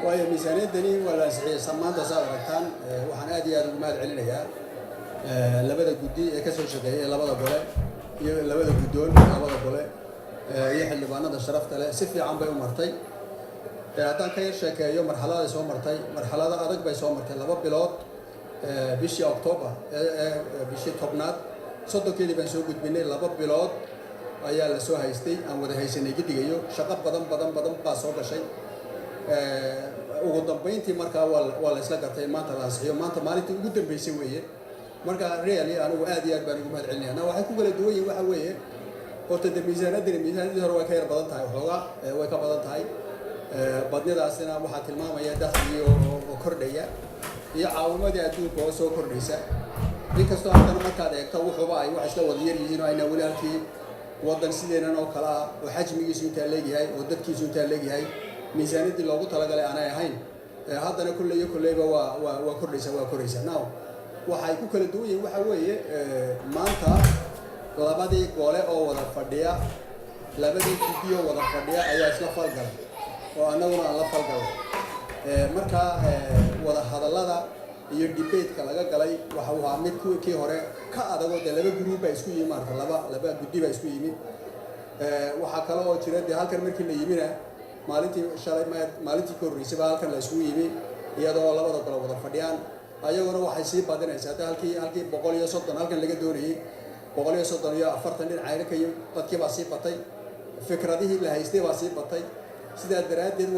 waayo miisaaniyaddani waa la ansixiyey maanta saad aragtaan waxaan aad iyo aad ugu mahad celinayaa labada guddi ee ka soo shaqeeyay labada gole iyo labada guddoon labada gole iyo xildhibaanada sharafta leh si fiican bay u martay haddaan ka yar sheekeeyo marxaladaay soo martay marxalada adag bay soo martay 2 bilood bishii October bishii tobnaad soddonkeedii baan soo gudbinay 2 bilood ayaa la soo haystay aan wada haysanay gidigayo shaqo badan baa soo gashay ugu dambeyntii markaa waa la isla gartay maanta la ansixiyo maanta maalintii ugu dambeysay weeye marka really anigu aad iyo aad baan ugu mahad celinayaa waxay ku kala duwan yihiin waxa weeye horta miisaaniyadii hore way ka yar badan tahay waxoogaa way ka badan tahay badnidaasina waxaa tilmaamaya dakhligii oo kordhaya iyo caawimadii adduunka oo soo kordhaysa inkastoo haddana markaad eegto wuxuuba ay wax isla wada yar yihiin oo ayna weli halkii waddan sideenan oo kale ah oo xajmigiisu intaa leegyahay oo dadkiisu intaa leegyahay miisaaniyaddii loogu talagalay aanay ahayn haddana kulleyba waa kordhaysa now waxay ku kala duwan yihiin waxa weeye maanta labadii gole oo wada fadhiya labadii guddi oo wada fadhiya ayaa isla falgalay oo annaguna aan la falgalay markaa wada hadallada iyo debate-ka laga galay waxa uu ahaa mid kii hore ka adagoo dee laba group baa isku yimid marka laba guddi baa isku yimid waxaa kale oo jira dee halkan markii la yimina maalintii ka horreysay baa halkan la isugu yimi iyadoo labada gole wada fadhiyaan ayaguna waxay sii badinaysaa hadda halkii 130 halkan laga doonayay 130 iyo 40 dhinacayna ka yimid dadkii baa sii batay fikradihii la haystay baa sii batay sidaa daraaddeed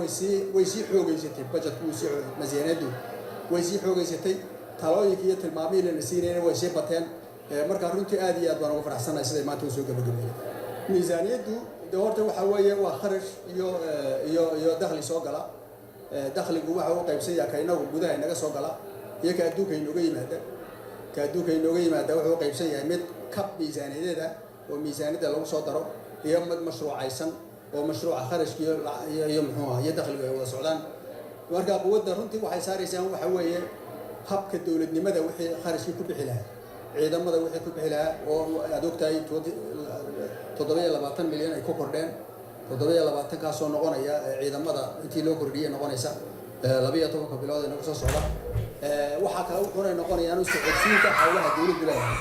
way sii xoogaysatay budgetku miisaaniyaddu way sii xoogaysatay talooyinkii iyo tilmaamihii la siinayna way sii bateen markaa runtii aad iyo aad baan ugu faraxsanahay siday maanta u soo gabagabeeyay miisaaniyaddu de horta waxa weeye waa kharash iyo dakhli soo gala dakhligu waxa uu qaybsan yahay ka inagu gudaha inaga soo gala iyo ka adduunka inooga yimaada wuxuu qaybsan yahay mid kab miisaaniyadeeda oo miisaaniyadda lagu soo daro iyo mid mashruucaysan oo mashruuca kharashka iyo muxuu ah iyo dakhliga ay wada socdaan marka quwadda runtii waxay saaraysaan waxa weeye habka dowladnimada wixii kharashkii ku bixi lahaa ciidamada wixii ku bixi lahaa oo aad ogtahay 720 milyan ay ku kordheen 720 kaasoo noqonaya ciidamada intii loo kordhiyay noqonaysa 12 bilood ee nagu soo socda waxaa kale wuxuuna noqonayaa inuu socodsiinta hawlaha dowladda leedahay